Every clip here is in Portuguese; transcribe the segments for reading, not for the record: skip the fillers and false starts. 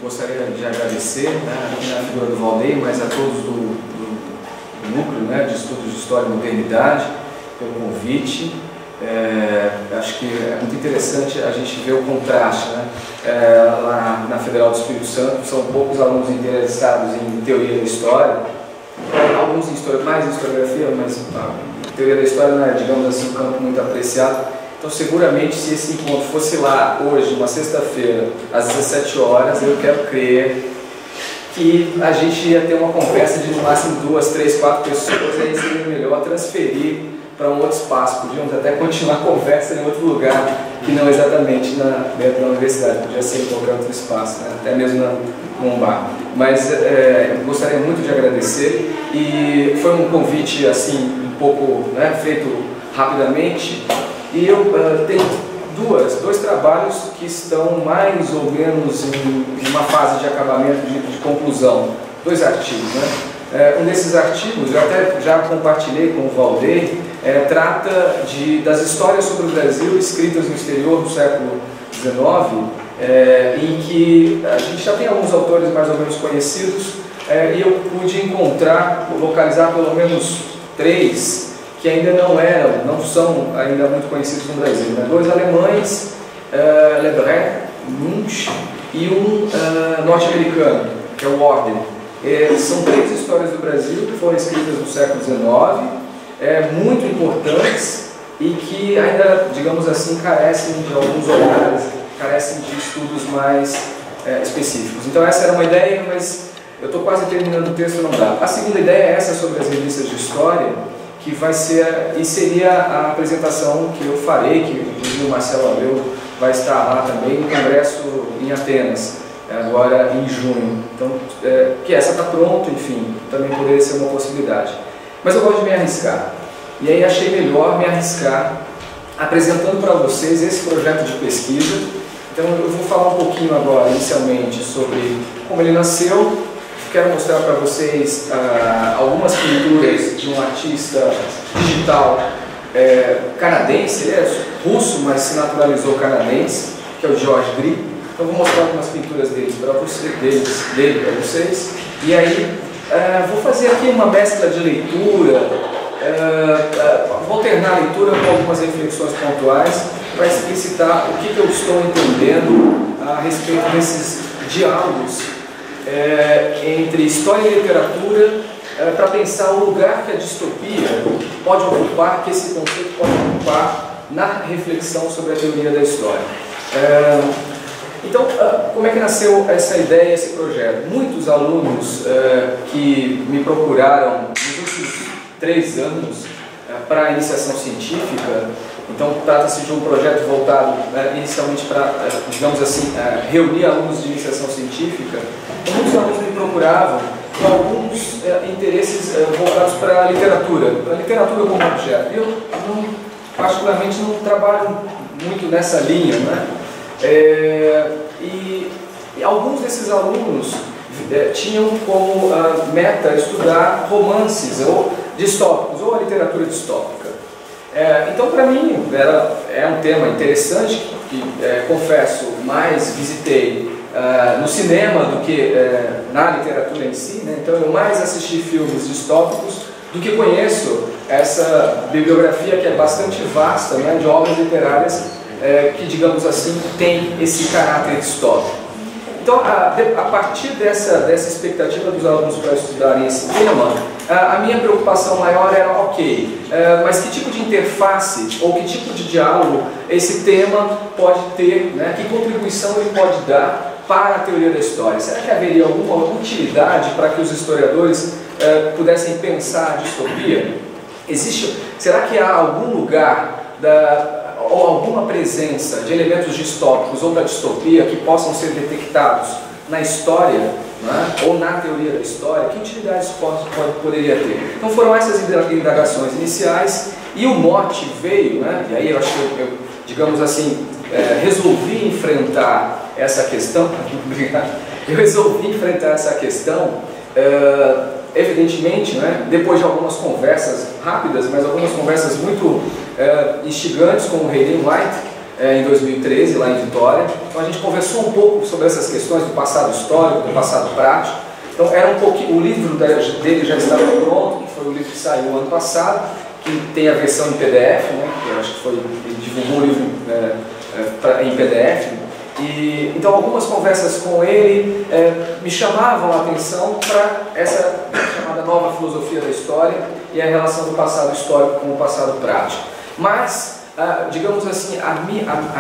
gostaria de agradecer, né, aqui na figura do Valdeir, mas a todos do núcleo, né, de estudos de história e modernidade, pelo convite. Acho que é muito interessante a gente ver o contraste, né? Lá na Federal do Espírito Santo são poucos alunos interessados em teoria da história, alguns mais em historiografia, mas a teoria da história não é, digamos assim, um campo muito apreciado. Então, seguramente, se esse encontro fosse lá hoje, uma sexta-feira, às 17 horas, eu quero crer que a gente ia ter uma conversa de no máximo 2, 3, 4 pessoas, e aí seria melhor transferir para um outro espaço. Podíamos até continuar a conversa em outro lugar, que não exatamente dentro da universidade, podia ser em qualquer outro espaço, né? Até mesmo num bar. Mas gostaria muito de agradecer, e foi um convite assim, um pouco, né, feito rapidamente, e eu tenho dois trabalhos que estão mais ou menos em uma fase de acabamento, de conclusão, 2 artigos, né? Um desses artigos, eu até já compartilhei com o Valdeir, trata das histórias sobre o Brasil escritas no exterior do século XIX, em que a gente já tem alguns autores mais ou menos conhecidos, e eu pude localizar pelo menos 3 que ainda não são ainda muito conhecidos no Brasil, né? 2 alemães, Lebret, Munch, e um norte-americano, que é o Orden. São 3 histórias do Brasil que foram escritas no século XIX, muito importantes e que ainda, digamos assim, carecem de alguns olhares, carecem de estudos mais específicos. Então essa era uma ideia, mas eu estou quase terminando o texto, não dá. A segunda ideia é essa sobre as revistas de história, que vai ser, e seria a apresentação que eu farei, que inclusive o Marcelo Abreu vai estar lá também, no congresso em Atenas, agora em junho. Então, que essa está pronta, enfim, também poderia ser uma possibilidade. Mas eu gosto de me arriscar, e aí achei melhor me arriscar apresentando para vocês esse projeto de pesquisa. Então eu vou falar um pouquinho agora, inicialmente, sobre como ele nasceu. Quero mostrar para vocês algumas pinturas de um artista digital canadense, ele é russo, mas se naturalizou canadense, que é o George Gris. Então vou mostrar algumas pinturas dele para vocês. E aí vou fazer aqui uma mescla de leitura, vou alternar a leitura com algumas reflexões pontuais para explicitar o que eu estou entendendo a respeito desses diálogos entre história e literatura, para pensar o lugar que a distopia pode ocupar, que esse conceito pode ocupar na reflexão sobre a teoria da história. Então, como é que nasceu essa ideia, esse projeto? Muitos alunos que me procuraram nos últimos 3 anos para a iniciação científica, então trata-se de um projeto voltado inicialmente para, digamos assim, reunir alunos de iniciação científica. Muitos alunos me procuravam com alguns interesses voltados para a literatura como objeto. Eu, particularmente, não trabalho muito nessa linha, né? E alguns desses alunos tinham como meta estudar romances ou distópicos, ou a literatura distópica. Então, para mim, é um tema interessante, que, confesso, mais visitei no cinema do que na literatura em si, né? Então eu mais assisti filmes distópicos do que conheço essa bibliografia que é bastante vasta, né, de obras literárias que, digamos assim, tem esse caráter distópico. Então, a partir dessa expectativa dos alunos para estudarem esse tema, a minha preocupação maior era, mas que tipo de interface ou que tipo de diálogo esse tema pode ter, né? Que contribuição ele pode dar para a teoria da história? Será que haveria alguma utilidade para que os historiadores pudessem pensar a distopia? Será que há algum lugar ou alguma presença de elementos distópicos ou da distopia que possam ser detectados na história, né, ou na teoria da história? Que utilidade isso poderia ter? Então foram essas indagações iniciais, e o mote veio, né, e aí eu acho que eu digamos assim, resolvi enfrentar essa questão. Eu resolvi enfrentar essa questão, evidentemente, né, depois de algumas conversas rápidas, mas algumas conversas muito instigantes com o Hayden White, em 2013, lá em Vitória. Então a gente conversou um pouco sobre essas questões do passado histórico, do passado prático. Então era um pouquinho, o livro dele já estava pronto, que foi o livro que saiu ano passado, que tem a versão em PDF, né, que eu acho que foi, ele divulgou o livro em PDF. E, então algumas conversas com ele me chamavam a atenção para essa chamada nova filosofia da história e a relação do passado histórico com o passado prático. Mas, digamos assim, a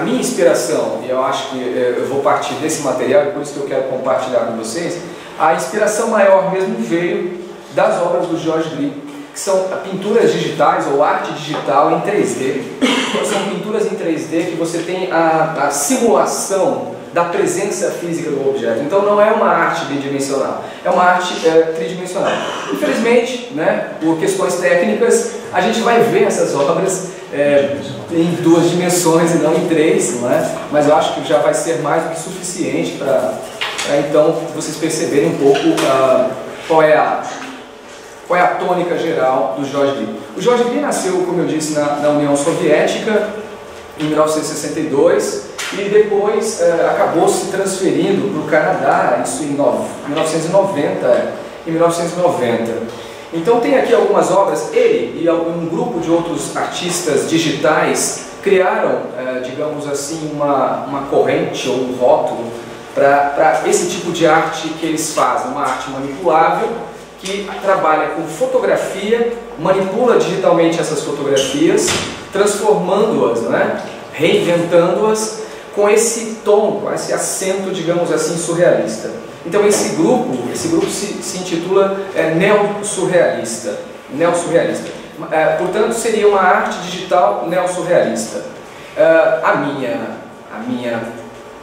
minha inspiração, e eu acho que eu vou partir desse material, por isso que eu quero compartilhar com vocês, a inspiração maior mesmo veio das obras do George Glee, que são pinturas digitais ou arte digital em 3D. Então, são pinturas em 3D que você tem a simulação da presença física do objeto. Então não é uma arte bidimensional, é uma arte tridimensional. Infelizmente, né, por questões técnicas, a gente vai ver essas obras em 2 dimensões e não em 3, não é? Mas eu acho que já vai ser mais do que suficiente para então vocês perceberem um pouco qual é a tônica geral do George Glee. O George Glee nasceu, como eu disse, na União Soviética em 1962 e depois acabou se transferindo para o Canadá, isso em 1990. Então tem aqui algumas obras, ele e um grupo de outros artistas digitais criaram, digamos assim, uma corrente ou um rótulo para esse tipo de arte que eles fazem, uma arte manipulável, que trabalha com fotografia, manipula digitalmente essas fotografias, transformando-as, né? Reinventando-as com esse tom, com esse acento, digamos assim, surrealista. Então esse grupo se intitula neo-surrealista. Portanto, seria uma arte digital neo-surrealista. A minha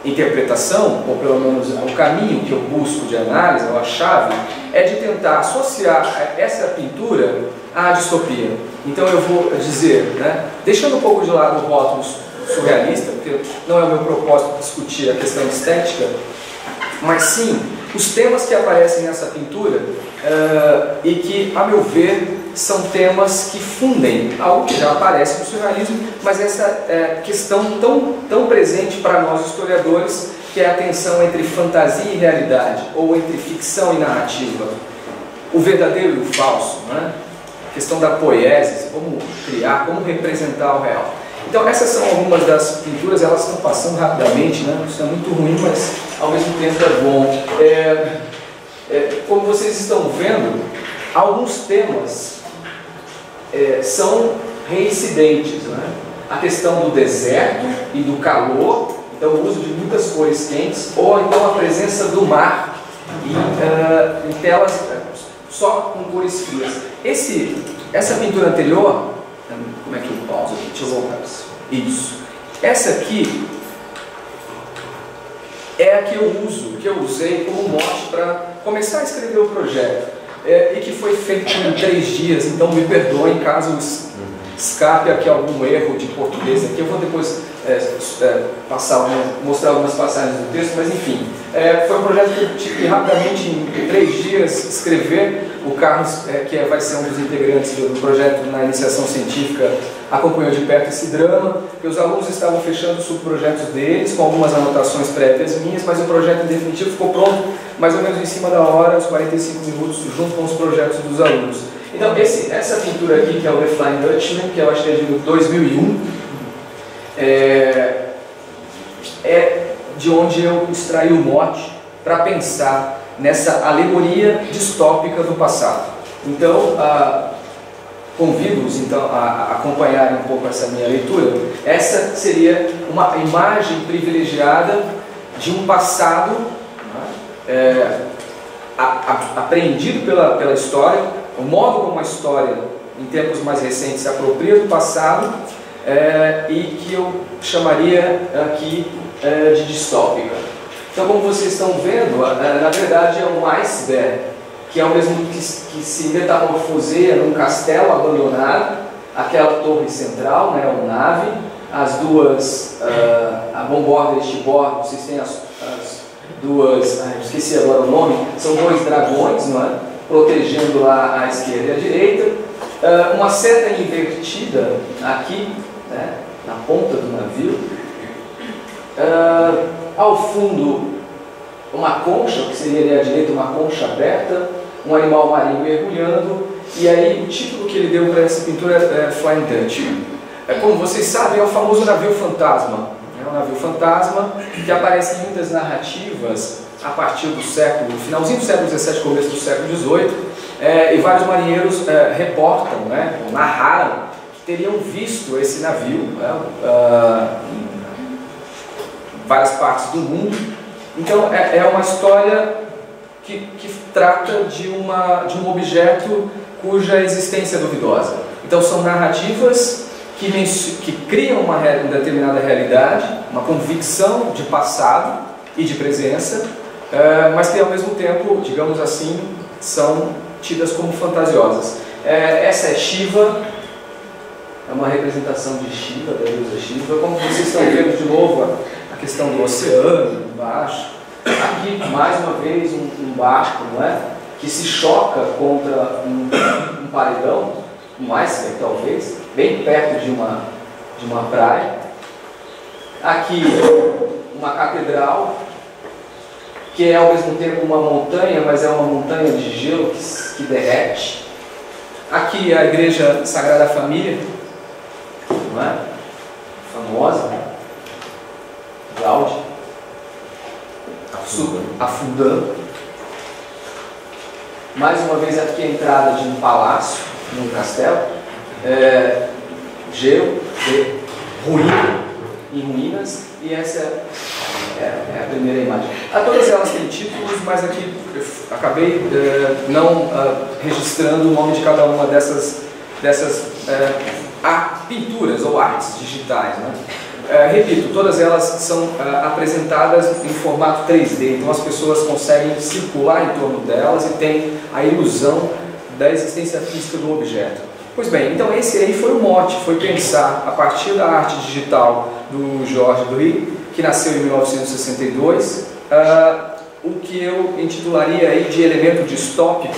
interpretação, ou pelo menos o caminho que eu busco de análise, ou a chave, é de tentar associar essa pintura à distopia. Então eu vou dizer, né, deixando um pouco de lado o rótulo surrealista, porque não é o meu propósito discutir a questão estética, mas sim os temas que aparecem nessa pintura e que, a meu ver, são temas que fundem algo que já aparece no surrealismo, mas essa questão tão presente para nós historiadores, que é a tensão entre fantasia e realidade, ou entre ficção e narrativa, o verdadeiro e o falso, né? A questão da poiesis, como criar, como representar o real. Então essas são algumas das pinturas, elas estão passando rapidamente, né? Isso é muito ruim, mas ao mesmo tempo é bom. Como vocês estão vendo, alguns temas são reincidentes, né? A questão do deserto e do calor, então o uso de muitas cores quentes, ou então a presença do mar em telas só com cores frias. Essa pintura anterior, como é que eu pauso aqui? Deixa eu voltar. Isso. Essa aqui é a que eu usei como mote para começar a escrever o projeto. E que foi feito em 3 dias, então me perdoem caso escape aqui algum erro de português aqui. Eu vou depois mostrar algumas passagens do texto, mas enfim, foi um projeto que eu tive que rapidamente, em 3 dias, escrever. O Carlos, que vai ser um dos integrantes do projeto na iniciação científica, acompanhou de perto esse drama, que os alunos estavam fechando os subprojetos deles, com algumas anotações prévias minhas, mas o projeto em definitivo ficou pronto, mais ou menos em cima da hora, uns 45 minutos, junto com os projetos dos alunos. Então, essa pintura aqui, que é o The Flying Dutchman, que eu acho que é de 2001, é de onde eu extraí o mote para pensar nessa alegoria distópica do passado. Então, convido-os então a acompanharem um pouco essa minha leitura. Essa seria uma imagem privilegiada de um passado apreendido pela história, o modo como a história, em tempos mais recentes, se apropria do passado, e que eu chamaria aqui de distópica. Então, como vocês estão vendo, na verdade é um iceberg, que é o mesmo que se metamorfoseia num castelo abandonado, aquela torre central, né, uma nave, as duas, a bomborda e estiborda, vocês têm as duas, esqueci agora o nome, são 2 dragões, não é? Protegendo lá a esquerda e a direita, uma seta invertida aqui, né, na ponta do navio, Ao fundo, uma concha, que seria ali à direita uma concha aberta, um animal marinho mergulhando, e aí o título que ele deu para essa pintura é Flying Dutchman. Como vocês sabem, é o famoso navio fantasma. É um navio fantasma que aparece em muitas narrativas a partir do finalzinho do século XVII, começo do século XVIII, e vários marinheiros reportam, ou narraram que teriam visto esse navio em várias partes do mundo. Então é uma história que trata de um objeto cuja existência é duvidosa. Então são narrativas que criam uma determinada realidade, uma convicção de passado e de presença, mas que ao mesmo tempo, digamos assim, são tidas como fantasiosas. Essa é Shiva, é uma representação de Shiva, da deusa Shiva. Como vocês estão vendo de novo a questão do oceano embaixo. Aqui, mais uma vez, um barco, que se choca contra um paredão, um iceberg talvez, bem perto de uma praia. Aqui, uma catedral, que é ao mesmo tempo uma montanha, mas é uma montanha de gelo que derrete. Aqui a Igreja Sagrada Família, famosa, Gaudí, afundando. Mais uma vez aqui a entrada de um palácio, num castelo, gelo, em ruínas, e essa é a primeira imagem. Todas elas têm títulos, mas aqui eu acabei não registrando o nome de cada uma dessas pinturas ou artes digitais. Repito, todas elas são apresentadas em formato 3D, então as pessoas conseguem circular em torno delas e têm a ilusão da existência física do objeto. Pois bem, então esse aí foi o mote, foi pensar, a partir da arte digital do Georges Braque, que nasceu em 1962, o que eu intitularia aí de elemento distópico,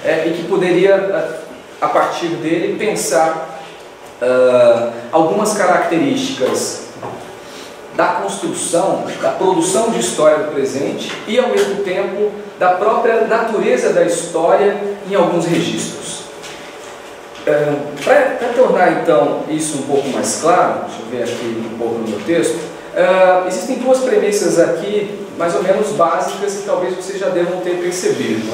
e que poderia, a partir dele, pensar algumas características da construção, da produção de história do presente e, ao mesmo tempo, da própria natureza da história em alguns registros. Para tornar, então, isso um pouco mais claro, deixa eu ver aqui um pouco no meu texto, existem duas premissas aqui, mais ou menos básicas, que talvez vocês já devam ter percebido.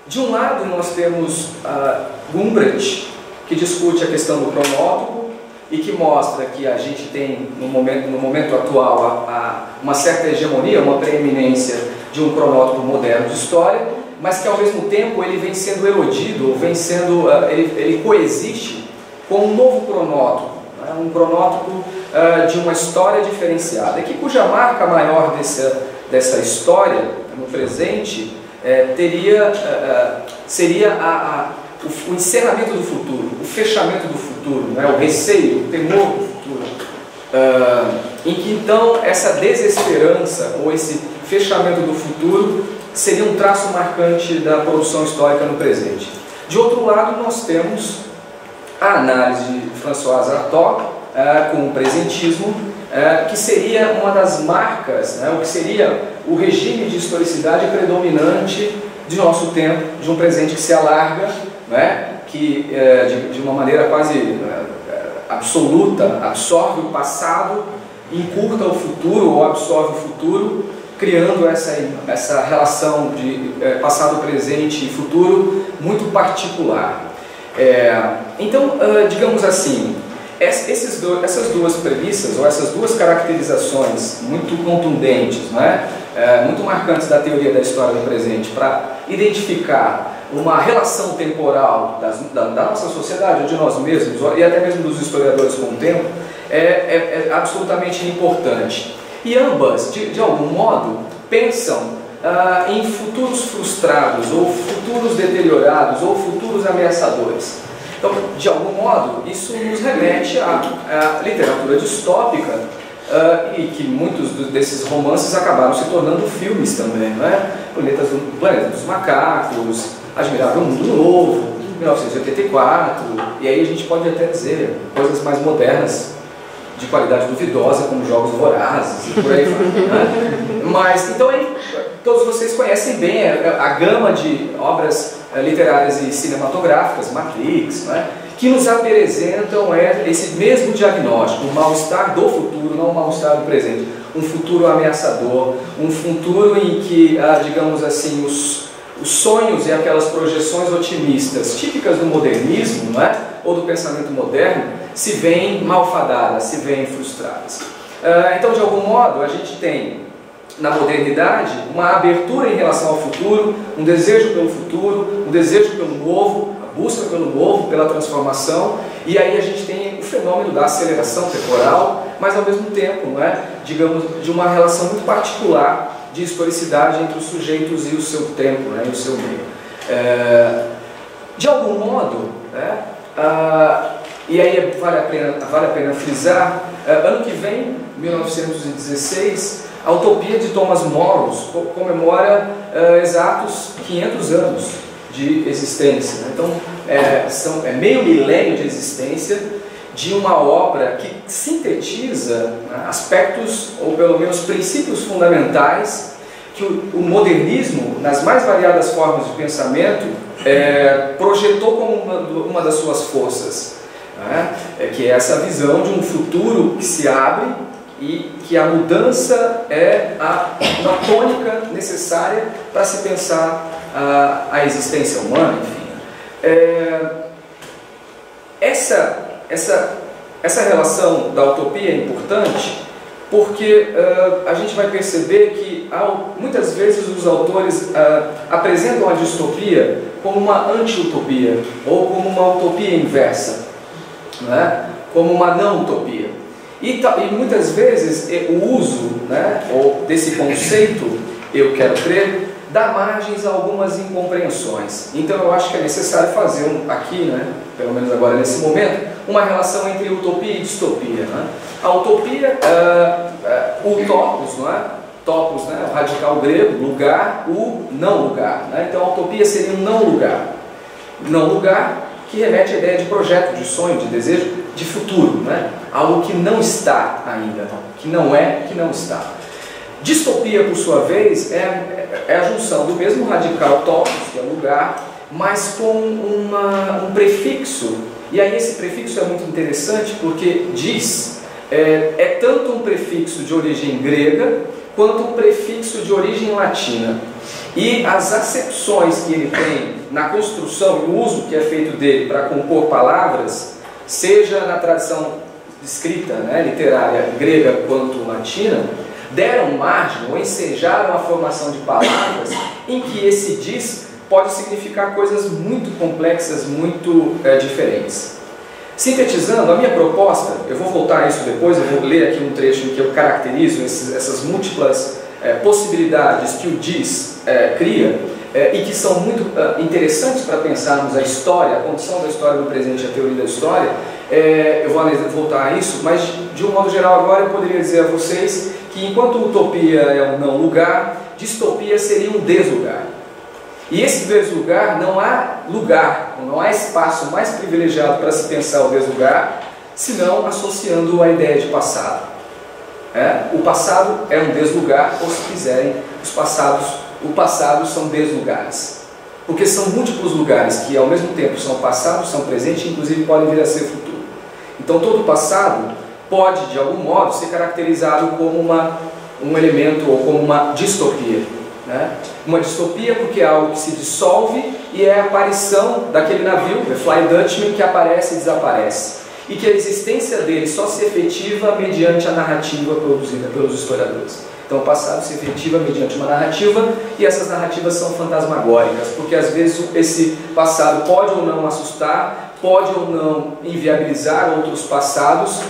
De um lado, nós temos Gumbrand, que discute a questão do cronótipo e que mostra que a gente tem, no momento atual, uma certa hegemonia, uma preeminência de um cronótipo moderno de história, mas que ao mesmo tempo ele vem sendo erodido, ele coexiste com um novo cronótipo, um cronótipo de uma história diferenciada, e cuja marca maior dessa história no presente seria o encerramento do futuro, o fechamento do futuro, o receio, o temor do futuro, em que então essa desesperança ou esse fechamento do futuro seria um traço marcante da produção histórica no presente. De outro lado, nós temos a análise de François Hartog com o presentismo, que seria uma das marcas, o que seria o regime de historicidade predominante de nosso tempo, de um presente que se alarga, que de uma maneira quase absoluta absorve o passado, encurta o futuro ou absorve o futuro, criando essa relação de passado, presente e futuro muito particular. Então, digamos assim, essas duas premissas, ou essas duas caracterizações muito contundentes, muito marcantes da teoria da história do presente, para identificar uma relação temporal da nossa sociedade, ou de nós mesmos, e até mesmo dos historiadores com o tempo, é absolutamente importante. E ambas, de algum modo, pensam em futuros frustrados, ou futuros deteriorados, ou futuros ameaçadores. Então, de algum modo, isso nos remete à literatura distópica, e que muitos desses romances acabaram se tornando filmes também, Planeta dos Macacos, Admirável Mundo Novo, 1984, e aí a gente pode até dizer coisas mais modernas, de qualidade duvidosa, como Jogos Vorazes e por aí vai, né? Mas, então, todos vocês conhecem bem a gama de obras literárias e cinematográficas, Matrix, né? Que nos apresentam esse mesmo diagnóstico, o mal-estar do futuro, não o mal-estar do presente. Um futuro ameaçador, um futuro em que, digamos assim, os sonhos e aquelas projeções otimistas típicas do modernismo, não é? Ou do pensamento moderno, se veem malfadadas, se veem frustradas. Então, de algum modo, a gente tem na modernidade uma abertura em relação ao futuro, um desejo pelo futuro, um desejo pelo novo, a busca pelo novo, pela transformação, e aí a gente tem o fenômeno da aceleração temporal, mas ao mesmo tempo, não é? Digamos, de uma relação muito particular de historicidade entre os sujeitos e o seu tempo, né? E o seu meio. De algum modo, né? E aí vale a pena frisar, ano que vem, 1916, a Utopia de Thomas Morrow comemora exatos 500 anos de existência, né? Então, é meio milênio de existência de uma obra que sintetiza, né, aspectos, ou pelo menos princípios fundamentais, que o modernismo, nas mais variadas formas de pensamento, projetou como uma das suas forças, né? Que é essa visão de um futuro que se abre e que a mudança é uma tônica necessária para se pensar a existência humana, enfim. Essa relação da utopia é importante porque a gente vai perceber que muitas vezes os autores apresentam a distopia como uma anti-utopia ou como uma utopia inversa, né? Como uma não-utopia. E muitas vezes o uso, né, desse conceito, eu quero crer, dá margens a algumas incompreensões. Então eu acho que é necessário fazer aqui, né, pelo menos agora nesse momento, uma relação entre utopia e distopia, né? A utopia, o topos, não é? Topos, né, o radical grego, lugar, o não lugar, né? Então a utopia seria um não lugar. Não lugar que remete à ideia de projeto, de sonho, de desejo, de futuro, né? Algo que não está ainda, que não é, que não está. Distopia, por sua vez, é a junção do mesmo radical topos, que é lugar, mas com um prefixo. E aí esse prefixo é muito interessante porque diz, é tanto um prefixo de origem grega, quanto um prefixo de origem latina. E as acepções que ele tem na construção e no uso que é feito dele para compor palavras, seja na tradição escrita, né, literária grega quanto latina, deram margem ou ensejaram a formação de palavras em que esse diz pode significar coisas muito complexas, muito diferentes. Sintetizando, a minha proposta, eu vou voltar a isso depois, eu vou ler aqui um trecho em que eu caracterizo essas múltiplas possibilidades que o diz cria e que são muito interessantes para pensarmos a história, a condição da história do presente e a teoria da história. Eu vou voltar a isso, mas de um modo geral agora eu poderia dizer a vocês que enquanto utopia é um não lugar, distopia seria um deslugar. E esse deslugar, não há espaço mais privilegiado para se pensar o deslugar, senão associando a ideia de passado. O passado é um deslugar, ou se quiserem, o passado são deslugares. Porque são múltiplos lugares que ao mesmo tempo são passado, são presente e inclusive podem vir a ser futuro. Então todo passado pode, de algum modo, ser caracterizado como um elemento ou como uma distopia, né? Uma distopia porque é algo que se dissolve e é a aparição daquele navio, The Flying Dutchman, que aparece e desaparece. E que a existência dele só se efetiva mediante a narrativa produzida pelos historiadores. Então o passado se efetiva mediante uma narrativa e essas narrativas são fantasmagóricas, porque às vezes esse passado pode ou não assustar, pode ou não inviabilizar outros passados,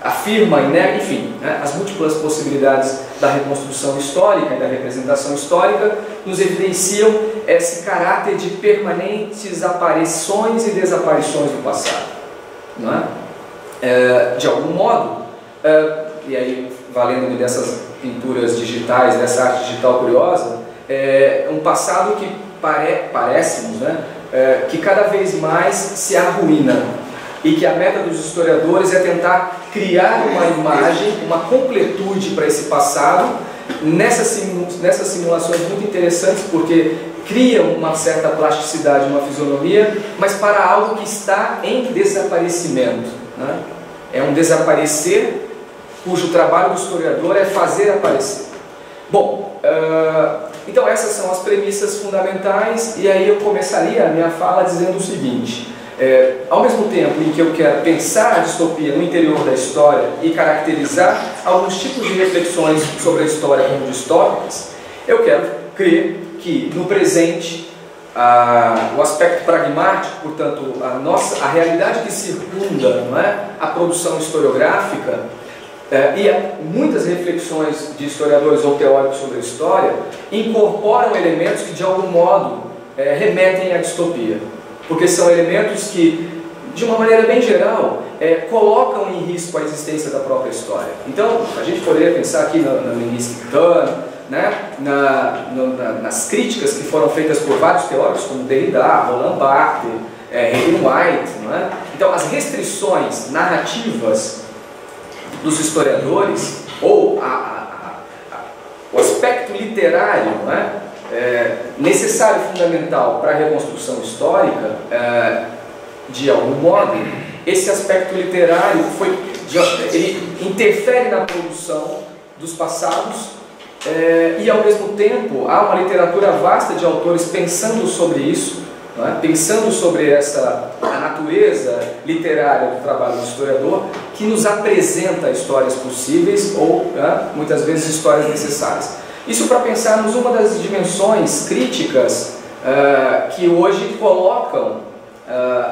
afirma e nega, enfim, né? As múltiplas possibilidades da reconstrução histórica e da representação histórica nos evidenciam esse caráter de permanentes aparições e desaparições do passado, não é? De algum modo, e aí valendo-me dessas pinturas digitais, dessa arte digital curiosa, um passado que parecemos, né? Que cada vez mais se arruína. e que a meta dos historiadores é tentar criar uma imagem, uma completude para esse passado, nessas simulações muito interessantes, porque criam uma certa plasticidade, uma fisionomia, mas para algo que está em desaparecimento, né? É um desaparecer cujo trabalho do historiador é fazer aparecer. Bom, então essas são as premissas fundamentais, e aí eu começaria a minha fala dizendo o seguinte: ao mesmo tempo em que eu quero pensar a distopia no interior da história e caracterizar alguns tipos de reflexões sobre a história como distópicas, eu quero crer que no presente o aspecto pragmático, portanto a realidade que circunda, não é, a produção historiográfica, e muitas reflexões de historiadores ou teóricos sobre a história incorporam elementos que de algum modo remetem à distopia, porque são elementos que, de uma maneira bem geral, colocam em risco a existência da própria história. Então, a gente poderia pensar aqui na linguística Turner, né, nas críticas que foram feitas por vários teóricos, como Derrida, Roland Barthes, Hayden White, não é? Então, as restrições narrativas dos historiadores, ou o aspecto literário, não é, necessário e fundamental para a reconstrução histórica, de algum modo, esse aspecto literário ele interfere na produção dos passados, e ao mesmo tempo há uma literatura vasta de autores pensando sobre isso, não é? Pensando sobre a natureza literária do trabalho do historiador, que nos apresenta histórias possíveis ou muitas vezes histórias necessárias. Isso para pensarmos uma das dimensões críticas que hoje colocam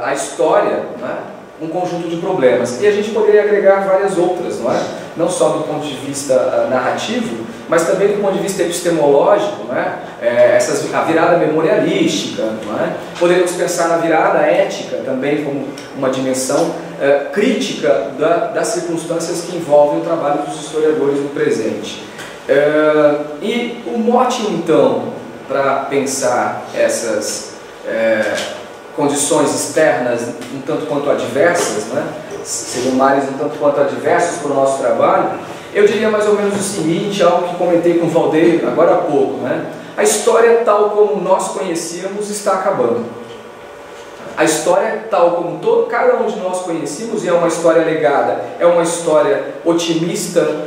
a história, não é, um conjunto de problemas. E a gente poderia agregar várias outras, não é? Não só do ponto de vista narrativo, mas também do ponto de vista epistemológico, não é? A virada memorialística, não é? Poderíamos pensar na virada ética também como uma dimensão crítica das circunstâncias que envolvem o trabalho dos historiadores no presente. E o mote, então, para pensar essas condições externas um tanto quanto adversas, né? Seriam mares um tanto quanto adversos para o nosso trabalho, eu diria mais ou menos o seguinte, algo que comentei com o Valdeir agora há pouco, né? A história tal como nós conhecíamos está acabando. A história tal como cada um de nós conhecíamos, e é uma história legada, é uma história otimista,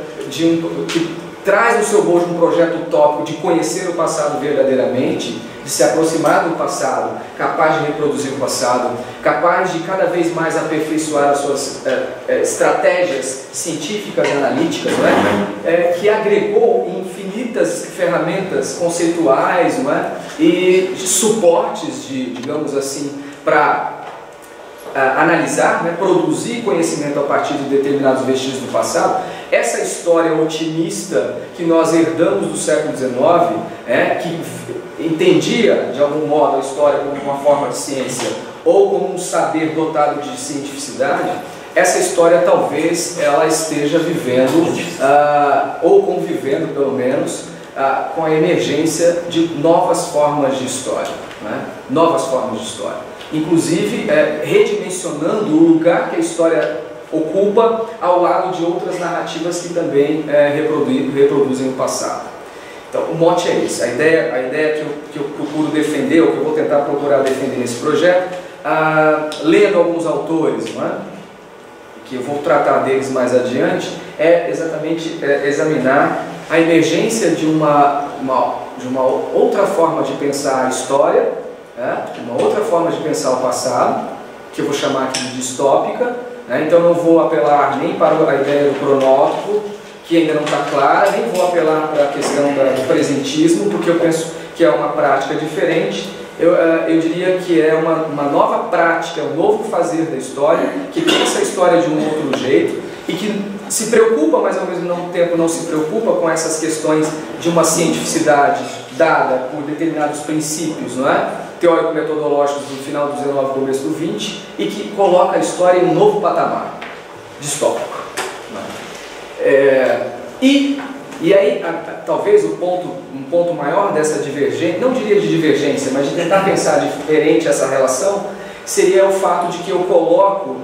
que traz no seu bojo um projeto utópico de conhecer o passado verdadeiramente, de se aproximar do passado, capaz de reproduzir o passado, capaz de cada vez mais aperfeiçoar as suas estratégias científicas e analíticas, não é? Que agregou infinitas ferramentas conceituais, não é? E suportes, digamos assim, para analisar, né? Produzir conhecimento a partir de determinados vestígios do passado. Essa história otimista que nós herdamos do século XIX, que entendia de algum modo a história como uma forma de ciência ou como um saber dotado de cientificidade, essa história talvez ela esteja vivendo ou convivendo pelo menos com a emergência de novas formas de história, né? Novas formas de história, inclusive redimensionando o lugar que a história ocupa ao lado de outras narrativas que também reproduzem o passado. Então, o mote é esse. A ideia que eu procuro defender, ou que eu vou tentar procurar defender nesse projeto, lendo alguns autores, não é? Que eu vou tratar deles mais adiante, é exatamente examinar a emergência de uma outra forma de pensar a história, uma outra forma de pensar o passado, que eu vou chamar aqui de distópica. Então não vou apelar nem para a ideia do cronótipo, que ainda não está clara, nem vou apelar para a questão do presentismo, porque eu penso que é uma prática diferente. Eu diria que é uma nova prática, um novo fazer da história, que pensa a história de um outro jeito e que se preocupa, mas ao mesmo tempo não se preocupa com essas questões de uma cientificidade dada por determinados princípios, não é? Teórico-metodológicos do final do 19 e começo do 20, e que coloca a história em um novo patamar distópico. E aí, talvez um ponto maior dessa divergência, não diria de divergência, mas de tentar pensar diferente essa relação, seria o fato de que eu coloco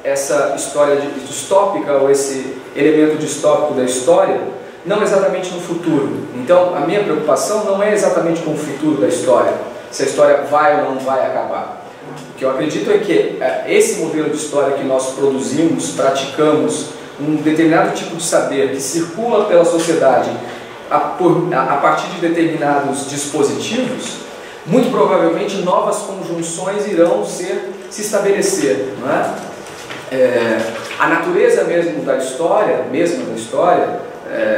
essa história distópica, ou esse elemento distópico da história, não exatamente no futuro. Então, a minha preocupação não é exatamente com o futuro da história, se a história vai ou não vai acabar. O que eu acredito é que esse modelo de história que nós produzimos, praticamos, um determinado tipo de saber que circula pela sociedade a partir de determinados dispositivos, muito provavelmente novas conjunções irão se estabelecer, não é? A natureza mesmo da história,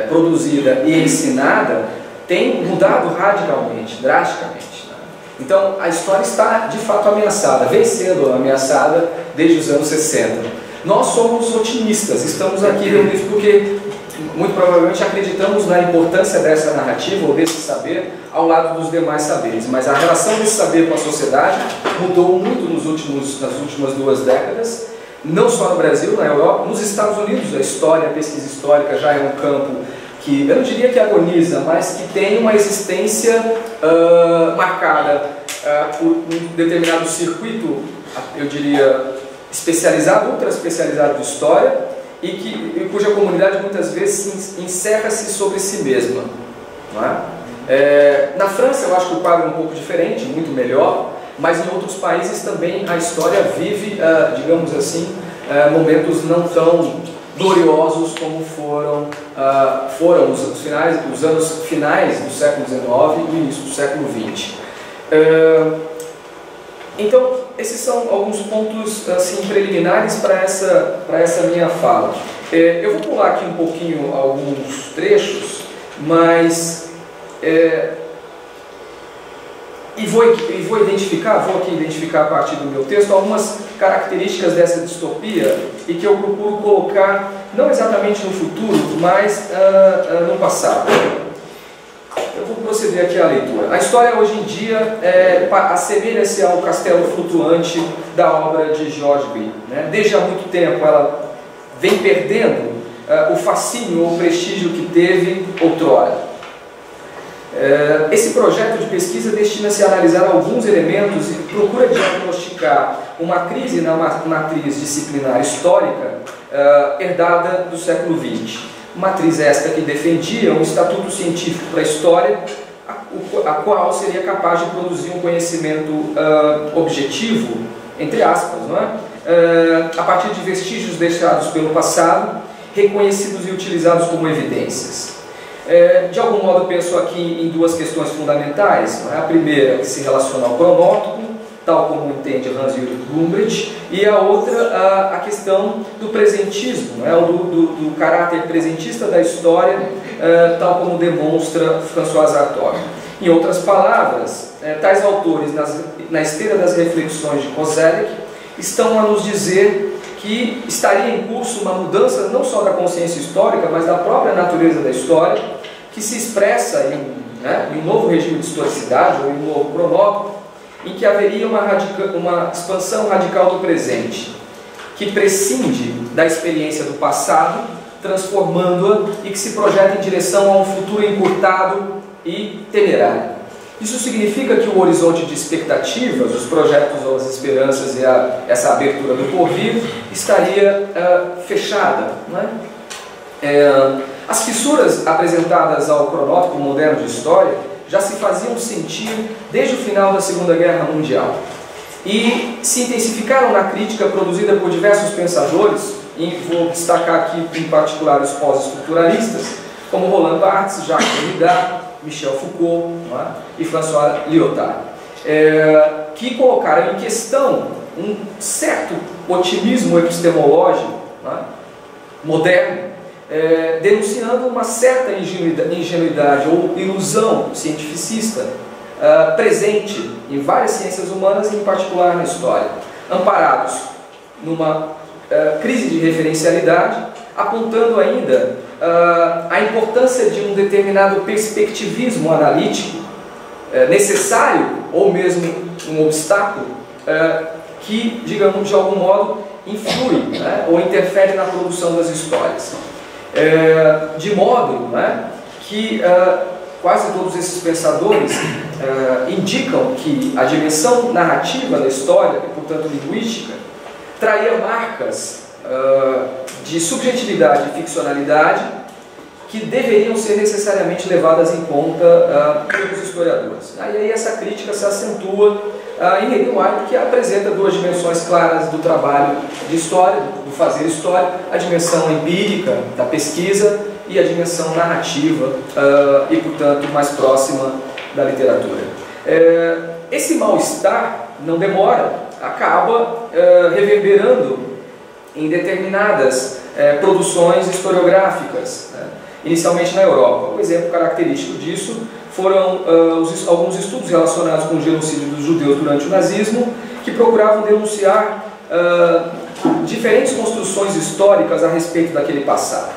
produzida e ensinada, tem mudado radicalmente, drasticamente, né? Então a história está de fato ameaçada, vem sendo ameaçada desde os anos 60. Nós somos otimistas, estamos aqui reunidos porque muito provavelmente acreditamos na importância dessa narrativa ou desse saber ao lado dos demais saberes, mas a relação desse saber com a sociedade mudou muito nas últimas 2 décadas, não só no Brasil, na Europa, nos Estados Unidos. A história, a pesquisa histórica já é um campo que, eu não diria que agoniza, mas que tem uma existência marcada por um determinado circuito, eu diria, especializado, ultra especializado de história, e cuja comunidade muitas vezes encerra-se sobre si mesma, não é? Na França eu acho que o quadro é um pouco diferente, muito melhor, mas em outros países também a história vive, digamos assim, momentos não tão gloriosos como foram os anos finais do século XIX e o início do século XX. Então, esses são alguns pontos assim, preliminares para essa minha fala. Eu vou pular aqui um pouquinho alguns trechos, mas vou aqui identificar a partir do meu texto algumas características dessa distopia e que eu procuro colocar não exatamente no futuro, mas no passado. Eu vou proceder aqui à leitura. A história hoje em dia assemelha-se ao castelo flutuante da obra de George Green, né? Desde há muito tempo ela vem perdendo o fascínio ou o prestígio que teve outrora. Esse projeto de pesquisa destina-se a analisar alguns elementos e procura diagnosticar uma crise na matriz disciplinar histórica herdada do século XX. Matriz esta que defendia um estatuto científico para a história, a qual seria capaz de produzir um conhecimento objetivo, entre aspas, não é? A partir de vestígios deixados pelo passado, reconhecidos e utilizados como evidências. De algum modo, eu penso aqui em 2 questões fundamentais. Não é? A primeira, que se relaciona ao cronótipo, tal como entende Hans-Jürgen Gumbrich, e a outra, a questão do presentismo, não é? Do caráter presentista da história, tal como demonstra François Sartori. Em outras palavras, tais autores, na esteira das reflexões de Koselleck, estão a nos dizer que estaria em curso uma mudança não só da consciência histórica, mas da própria natureza da história, que se expressa em um novo regime de historicidade, ou em um novo cronótipo, em que haveria uma expansão radical do presente, que prescinde da experiência do passado, transformando-a e que se projeta em direção a um futuro encurtado e temerário. Isso significa que o horizonte de expectativas, os projetos ou as esperanças e essa abertura do porvir estaria fechada, não é? As fissuras apresentadas ao cronótipo moderno de história já se faziam sentir desde o final da Segunda Guerra Mundial e se intensificaram na crítica produzida por diversos pensadores, e vou destacar aqui em particular os pós-estruturalistas, como Roland Barthes, Jacques Derrida, Michel Foucault, não é? E François Lyotard, que colocaram em questão um certo otimismo epistemológico, não é? Moderno, denunciando uma certa ingenuidade ou ilusão cientificista presente em várias ciências humanas, em particular na história, amparados numa crise de referencialidade, apontando ainda a importância de um determinado perspectivismo analítico necessário, ou mesmo um obstáculo, que, digamos, de algum modo influi, né, ou interfere na produção das histórias. De modo, né, que quase todos esses pensadores indicam que a dimensão narrativa da história, e portanto linguística, traía marcas de subjetividade e ficcionalidade que deveriam ser necessariamente levadas em conta pelos historiadores. E aí essa crítica se acentua em Hayden White, que apresenta duas dimensões claras do trabalho de história, do fazer história: a dimensão empírica da pesquisa e a dimensão narrativa e, portanto, mais próxima da literatura. Esse mal-estar não demora, acaba reverberando em determinadas produções historiográficas, né? Inicialmente na Europa. Um exemplo característico disso foram alguns estudos relacionados com o genocídio dos judeus durante o nazismo, que procuravam denunciar diferentes construções históricas a respeito daquele passado.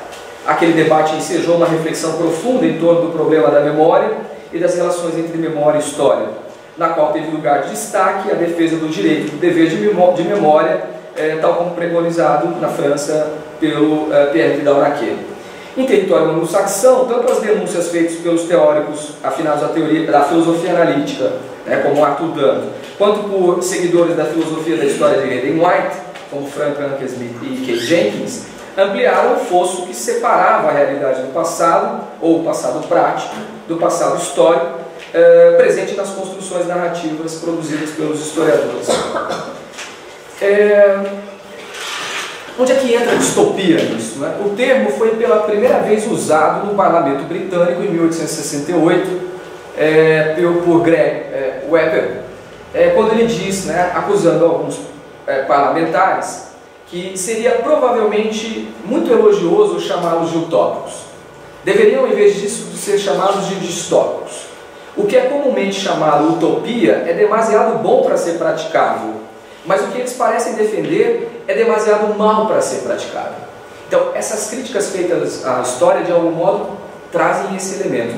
Aquele debate ensejou uma reflexão profunda em torno do problema da memória e das relações entre memória e história, na qual teve lugar de destaque a defesa do direito do dever de memória, tal como preconizado na França pelo Pierre Vidal-Naquet. Em território anglo-saxão, tanto as denúncias feitas pelos teóricos afinados à teoria da filosofia analítica, como Arthur Dunn, quanto por seguidores da filosofia da história de Hayden White, como Frank Ankersmith e Kate Jenkins, ampliaram o fosso que separava a realidade do passado, ou o passado prático, do passado histórico, presente nas construções narrativas produzidas pelos historiadores. Onde é que entra a distopia nisso, né? O termo foi pela primeira vez usado no Parlamento Britânico em 1868 por Greg Weber, quando ele diz, né, acusando alguns parlamentares, que seria provavelmente muito elogioso chamá-los de utópicos. Deveriam, em vez disso, ser chamados de distópicos. O que é comumente chamado utopia é demasiado bom para ser praticável, mas o que eles parecem defender é demasiado mal para ser praticado. Então, essas críticas feitas à história, de algum modo, trazem esse elemento.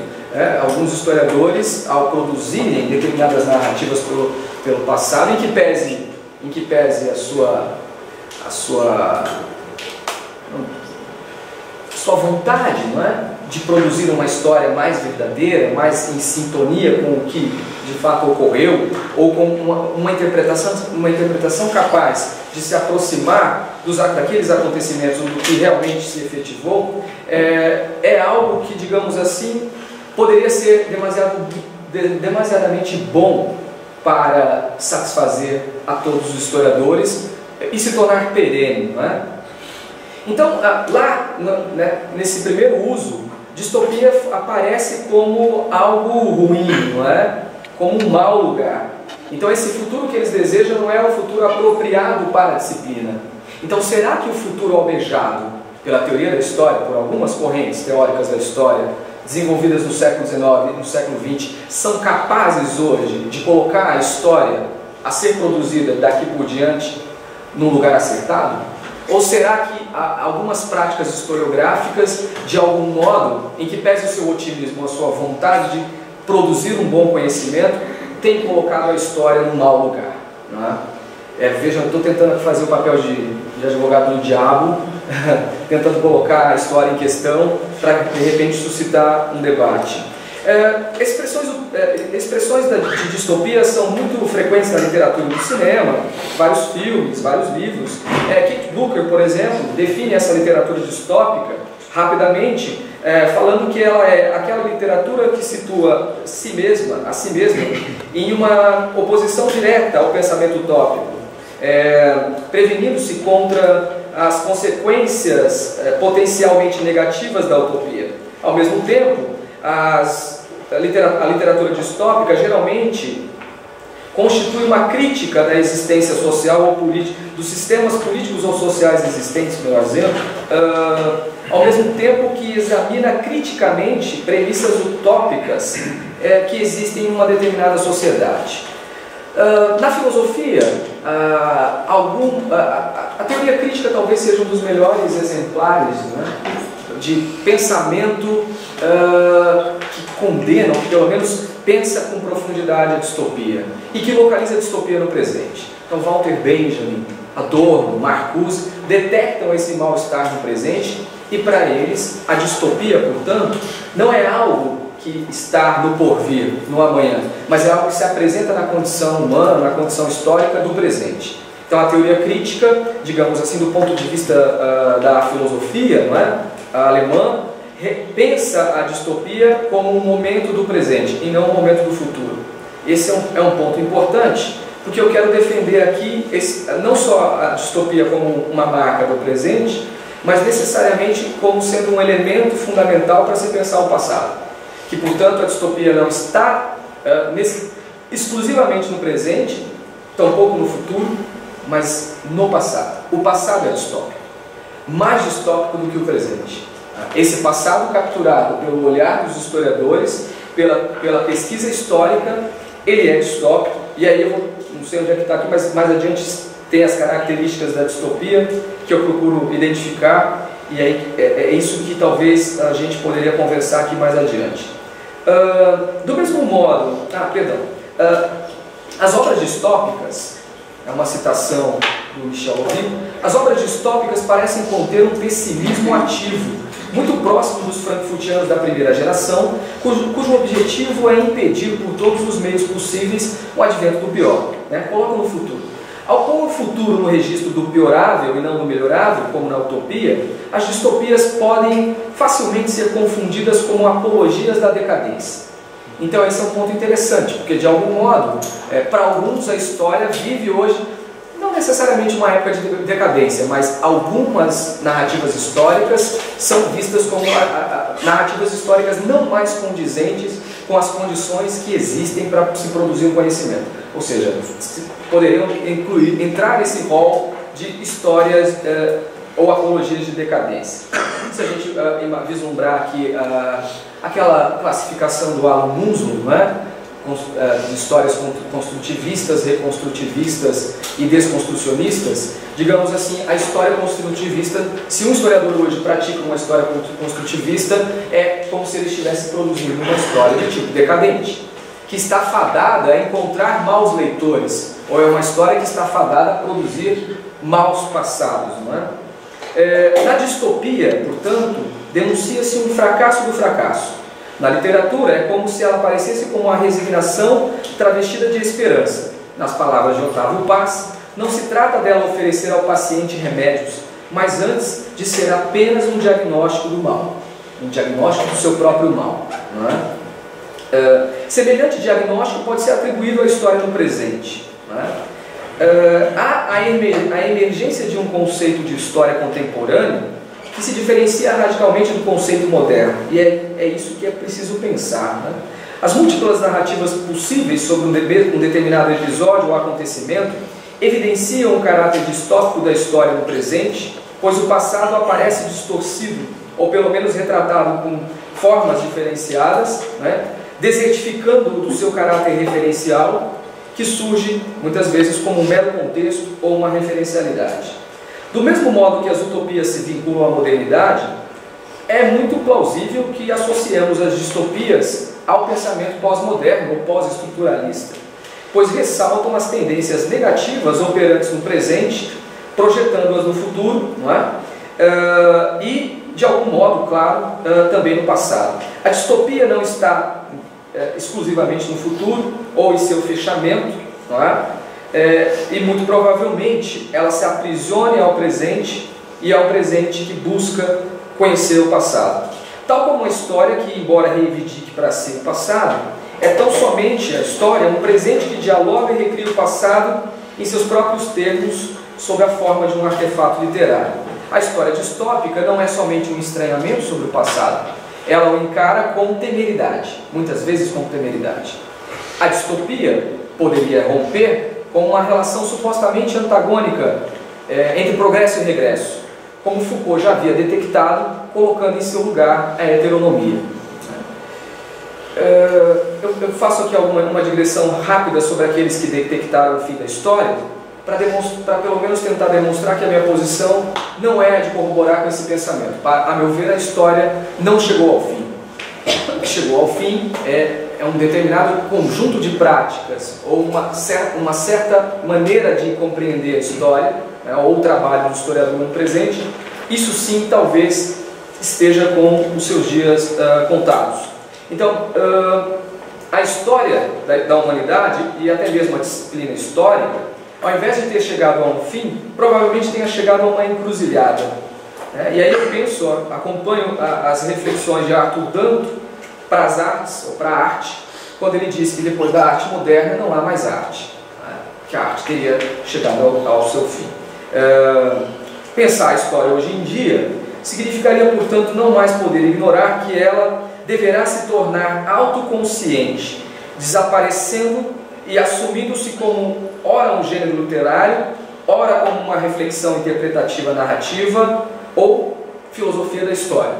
Alguns historiadores, ao produzirem determinadas narrativas pelo passado, em que pese a sua vontade, não é, de produzir uma história mais verdadeira, mais em sintonia com o que de fato ocorreu, ou com uma interpretação capaz de se aproximar daqueles acontecimentos, do que realmente se efetivou, é algo que, digamos assim, poderia ser demasiadamente bom para satisfazer a todos os historiadores e se tornar perene, não é? Então, lá, nesse primeiro uso, distopia aparece como algo ruim, não é? Como um mau lugar. Então, esse futuro que eles desejam não é o futuro apropriado para a disciplina. Então, será que o futuro almejado pela teoria da história, por algumas correntes teóricas da história, desenvolvidas no século XIX e no século XX, são capazes hoje de colocar a história a ser produzida daqui por diante num lugar acertado? Ou será que algumas práticas historiográficas, de algum modo, em que pese o seu otimismo, a sua vontade de produzir um bom conhecimento, têm colocado a história num mau lugar? Não é? Veja, eu estou tentando fazer o papel de advogado do diabo, tentando colocar a história em questão para, de repente, suscitar um debate. Expressões de distopia são muito frequentes na literatura e no cinema, vários filmes, vários livros. Kate Booker, por exemplo, define essa literatura distópica rapidamente, falando que ela é aquela literatura que situa a si mesma em uma oposição direta ao pensamento utópico, prevenindo-se contra as consequências potencialmente negativas da utopia. Ao mesmo tempo, a literatura distópica geralmente constitui uma crítica da existência social ou política, dos sistemas políticos ou sociais existentes, melhor dizendo, ao mesmo tempo que examina criticamente premissas utópicas que existem em uma determinada sociedade. Na filosofia, a teoria crítica talvez seja um dos melhores exemplares, né, de pensamento que condena, ou que pelo menos pensa com profundidade a distopia e que localiza a distopia no presente. Então Walter Benjamin, Adorno, Marcuse detectam esse mal-estar no presente e para eles a distopia, portanto, não é algo que está no porvir, no amanhã, mas é algo que se apresenta na condição humana, na condição histórica do presente. Então a teoria crítica, digamos assim, do ponto de vista da filosofia, não é? A alemã, pensa a distopia como um momento do presente e não um momento do futuro. Esse é um ponto importante, porque eu quero defender aqui não só a distopia como uma marca do presente, mas necessariamente como sendo um elemento fundamental para se pensar o passado. Que, portanto, a distopia não está exclusivamente no presente, tampouco no futuro, mas no passado. O passado é distópico, mais distópico do que o presente. Esse passado capturado pelo olhar dos historiadores, pela pesquisa histórica, ele é distópico, e aí eu não sei onde é que está aqui, mas mais adiante tem as características da distopia que eu procuro identificar, e aí é isso que talvez a gente poderia conversar aqui mais adiante. Do mesmo modo, as obras distópicas, é uma citação do Michel Horry, as obras distópicas parecem conter um pessimismo ativo, muito próximo dos frankfurtianos da primeira geração, cujo objetivo é impedir por todos os meios possíveis o advento do pior, né? Coloca no futuro. Ao pôr o futuro no registro do piorável e não do melhorável, como na utopia, as distopias podem facilmente ser confundidas como apologias da decadência. Então esse é um ponto interessante, porque de algum modo, para alguns a história vive hoje, não necessariamente uma época de decadência, mas algumas narrativas históricas são vistas como narrativas históricas não mais condizentes com as condições que existem para se produzir um conhecimento. Ou seja, poderiam entrar nesse rol de histórias ou apologias de decadência. Se a gente vislumbrar aqui aquela classificação do Alan Munzum, não é? De histórias construtivistas, reconstrutivistas e desconstrucionistas, digamos assim, a história construtivista, se um historiador hoje pratica uma história construtivista, é como se ele estivesse produzindo uma história de tipo decadente, que está fadada a encontrar maus leitores, ou é uma história que está fadada a produzir maus passados, não é? Na distopia, portanto, denuncia-se um fracasso do fracasso. Na literatura, é como se ela aparecesse como uma resignação travestida de esperança. Nas palavras de Otávio Paz, não se trata dela oferecer ao paciente remédios, mas antes de ser apenas um diagnóstico do mal, um diagnóstico do seu próprio mal. Não é? Semelhante diagnóstico pode ser atribuído à história do presente. Não é? Há a emergência de um conceito de história contemporânea que se diferencia radicalmente do conceito moderno, e é isso que é preciso pensar. Né? As múltiplas narrativas possíveis sobre um determinado episódio ou acontecimento evidenciam o caráter distópico da história no presente, pois o passado aparece distorcido, ou pelo menos retratado com formas diferenciadas, né? Desertificando-o do seu caráter referencial, que surge muitas vezes como um mero contexto ou uma referencialidade. Do mesmo modo que as utopias se vinculam à modernidade, é muito plausível que associemos as distopias ao pensamento pós-moderno ou pós-estruturalista, pois ressaltam as tendências negativas operantes no presente, projetando-as no futuro, não é? E, de algum modo, claro, também no passado. A distopia não está exclusivamente no futuro ou em seu fechamento, não é? E muito provavelmente ela se aprisione ao presente e ao presente que busca conhecer o passado. Tal como a história que, embora reivindique para si o passado, é tão somente a história um presente que dialoga e recria o passado em seus próprios termos sob a forma de um artefato literário. A história distópica não é somente um estranhamento sobre o passado, ela o encara com temeridade, muitas vezes com temeridade. A distopia poderia romper com uma relação supostamente antagônica entre progresso e regresso, como Foucault já havia detectado, colocando em seu lugar a heteronomia. Eu faço aqui uma digressão rápida sobre aqueles que detectaram o fim da história, para pelo menos tentar demonstrar que a minha posição não é a de corroborar com esse pensamento. A meu ver, a história não chegou ao fim. O que chegou ao fim é um determinado conjunto de práticas ou uma certa maneira de compreender a história, né, ou o trabalho do historiador no presente. Isso sim talvez esteja com os seus dias contados. Então, a história da humanidade, e até mesmo a disciplina histórica, ao invés de ter chegado a um fim, provavelmente tenha chegado a uma encruzilhada. E aí eu penso, acompanho as reflexões de Arthur Danto para as artes, ou para a arte, quando ele diz que depois da arte moderna não há mais arte, que a arte teria chegado ao seu fim. Pensar a história hoje em dia significaria, portanto, não mais poder ignorar que ela deverá se tornar autoconsciente, desaparecendo e assumindo-se como ora um gênero literário, ora como uma reflexão interpretativa narrativa ou filosofia da história,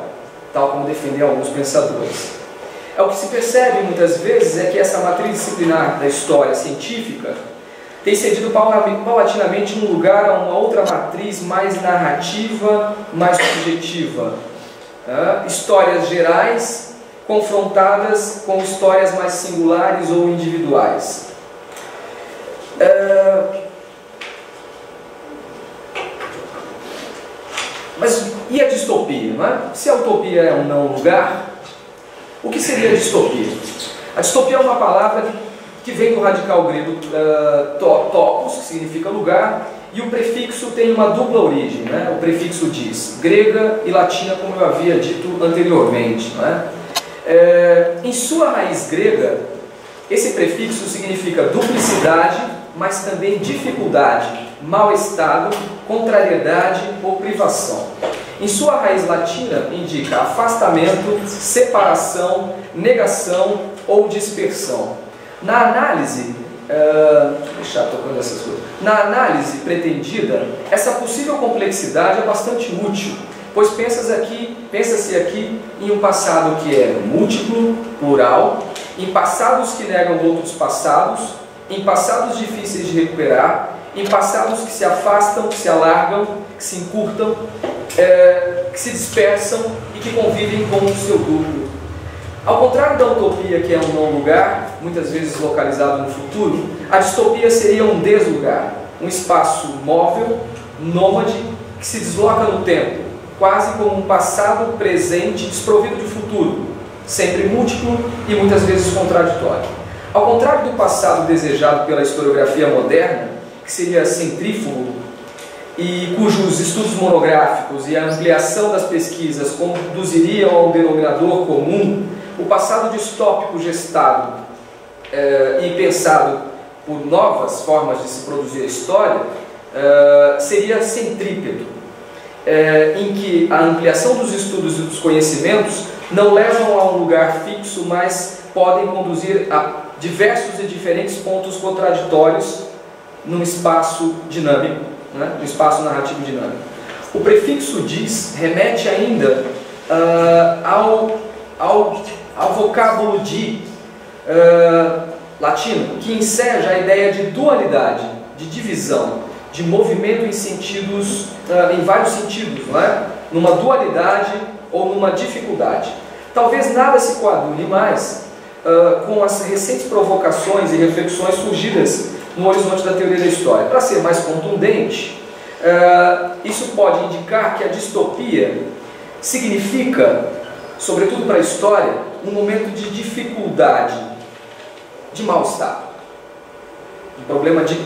tal como defendem alguns pensadores. O que se percebe muitas vezes é que essa matriz disciplinar da história científica tem cedido paulatinamente um lugar a uma outra matriz mais narrativa, mais subjetiva. Histórias gerais confrontadas com histórias mais singulares ou individuais. Mas e a distopia? Não é? Se a utopia é um não lugar, o que seria a distopia? A distopia é uma palavra que vem do radical grego topos, que significa lugar, e o prefixo tem uma dupla origem, né? O prefixo diz grega e latina, como eu havia dito anteriormente. Não é? Em sua raiz grega, esse prefixo significa duplicidade, mas também dificuldade, mau estado, contrariedade ou privação. Em sua raiz latina, indica afastamento, separação, negação ou dispersão. Na análise, na análise pretendida, essa possível complexidade é bastante útil, pois pensa-se aqui em um passado que é múltiplo, plural, em passados que negam outros passados, em passados difíceis de recuperar, em passados que se afastam, que se alargam, que se encurtam, que se dispersam e que convivem com o seu duplo. Ao contrário da utopia, que é um não lugar, muitas vezes localizado no futuro, a distopia seria um deslugar, um espaço móvel, nômade, que se desloca no tempo, quase como um passado presente desprovido de futuro, sempre múltiplo e muitas vezes contraditório. Ao contrário do passado desejado pela historiografia moderna, que seria centrífugo e cujos estudos monográficos e a ampliação das pesquisas conduziriam a um denominador comum, o passado distópico gestado e pensado por novas formas de se produzir a história seria centrípeto, em que a ampliação dos estudos e dos conhecimentos não levam a um lugar fixo, mas podem conduzir a diversos e diferentes pontos contraditórios num espaço dinâmico, né? Um espaço narrativo dinâmico. O prefixo diz remete ainda ao vocábulo de latino, que enseja a ideia de dualidade, de divisão, de movimento em sentidos, em vários sentidos, não é? Numa dualidade ou numa dificuldade. Talvez nada se coadune mais com as recentes provocações e reflexões surgidas no horizonte da teoria da história. Para ser mais contundente, isso pode indicar que a distopia significa, sobretudo para a história, um momento de dificuldade, de mal-estar, um problema de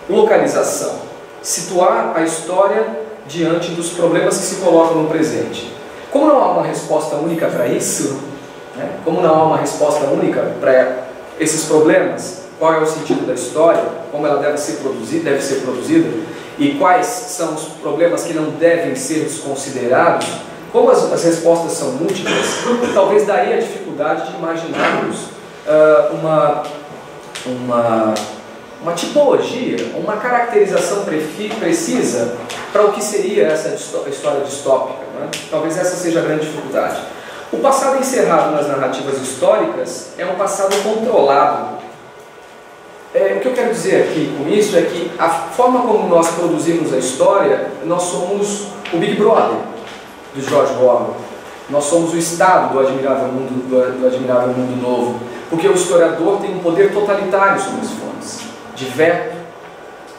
localização, situar a história diante dos problemas que se colocam no presente. Como não há uma resposta única para isso, né? Como não há uma resposta única para esses problemas, qual é o sentido da história, como ela deve ser produzida e quais são os problemas que não devem ser desconsiderados, como as respostas são múltiplas, talvez daí a dificuldade de imaginarmos uma tipologia, uma caracterização precisa para o que seria essa história distópica, né? Talvez essa seja a grande dificuldade. O passado encerrado nas narrativas históricas é um passado controlado. O que eu quero dizer aqui com isso é que a forma como nós produzimos a história, nós somos o Big Brother do George Orwell. Nós somos o Estado do Admirável Mundo Novo, porque o historiador tem um poder totalitário sobre as fontes, de veto,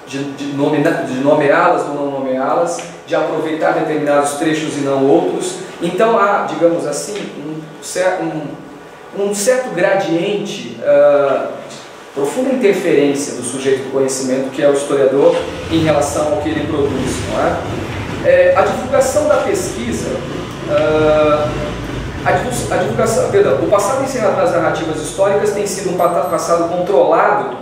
de nomeá-las ou não nomeá-las, de aproveitar determinados trechos e não outros. Então há, digamos assim, um certo gradiente, profunda interferência do sujeito do conhecimento, que é o historiador, em relação ao que ele produz, não é? A divulgação da pesquisa, o passado ensinado nas narrativas históricas tem sido um passado controlado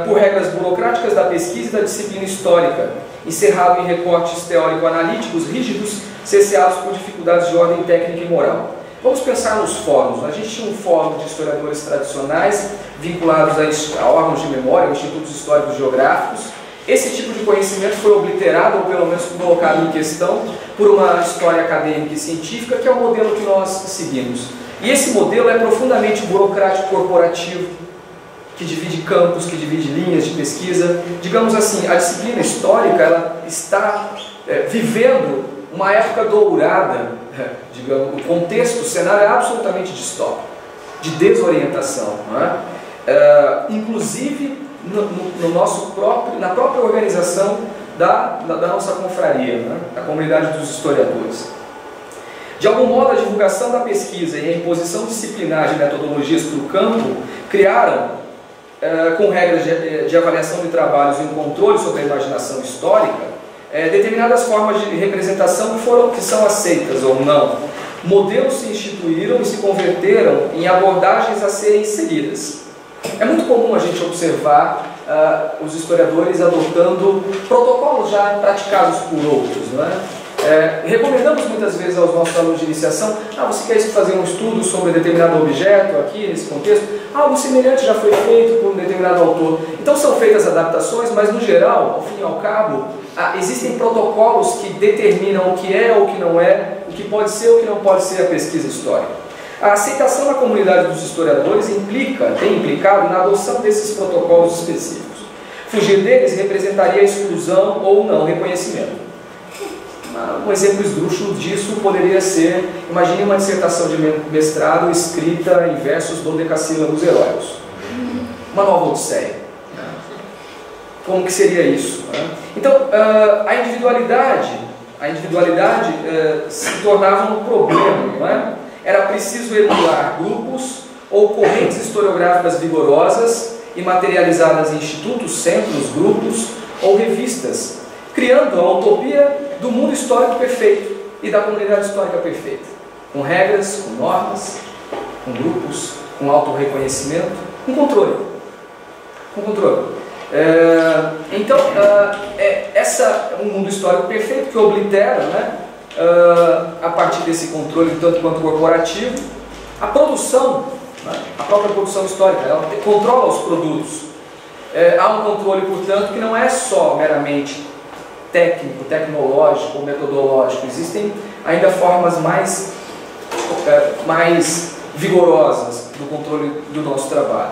por regras burocráticas da pesquisa e da disciplina histórica, encerrado em recortes teórico-analíticos rígidos, cerceados por dificuldades de ordem técnica e moral. Vamos pensar nos fóruns. A gente tinha um fórum de historiadores tradicionais vinculados a órgãos de memória, institutos históricos geográficos. Esse tipo de conhecimento foi obliterado, ou pelo menos colocado em questão, por uma história acadêmica e científica, que é o modelo que nós seguimos. E esse modelo é profundamente burocrático corporativo, que divide campos, que divide linhas de pesquisa. Digamos assim, a disciplina histórica ela está vivendo uma época dourada, digamos, o contexto, o cenário é absolutamente distópico, de desorientação, não é? Inclusive na própria organização da nossa confraria, né? Da comunidade dos historiadores. De algum modo, a divulgação da pesquisa e a imposição disciplinar de metodologias para o campo criaram, com regras de avaliação de trabalhos e um controle sobre a imaginação histórica, determinadas formas de representação que são aceitas ou não. Modelos se instituíram e se converteram em abordagens a serem seguidas. É muito comum a gente observar os historiadores adotando protocolos já praticados por outros, não é? Recomendamos muitas vezes aos nossos alunos de iniciação: você quer fazer um estudo sobre determinado objeto aqui, nesse contexto? Algo semelhante já foi feito por um determinado autor. Então são feitas adaptações, mas no geral, ao fim e ao cabo, existem protocolos que determinam o que é ou o que não é, o que pode ser ou o que não pode ser a pesquisa histórica. A aceitação da comunidade dos historiadores tem implicado na adoção desses protocolos específicos. Fugir deles representaria exclusão ou não reconhecimento. Um exemplo esdrúxulo disso poderia ser: imagine uma dissertação de mestrado escrita em versos dodecassílabos heróicos, uma nova odisseia. Como que seria isso? Então, a individualidade se tornava um problema, não é? Era preciso emular grupos ou correntes historiográficas vigorosas e materializadas em institutos, centros, grupos ou revistas, criando a utopia do mundo histórico perfeito e da comunidade histórica perfeita, com regras, com normas, com grupos, com autorreconhecimento, com controle. Então, um mundo histórico perfeito que oblitera, né, a partir desse controle tanto quanto corporativo, a produção, né, a própria produção histórica, ela controla os produtos. Há um controle, portanto, que não é só meramente técnico, tecnológico ou metodológico. Existem ainda formas mais vigorosas do controle do nosso trabalho.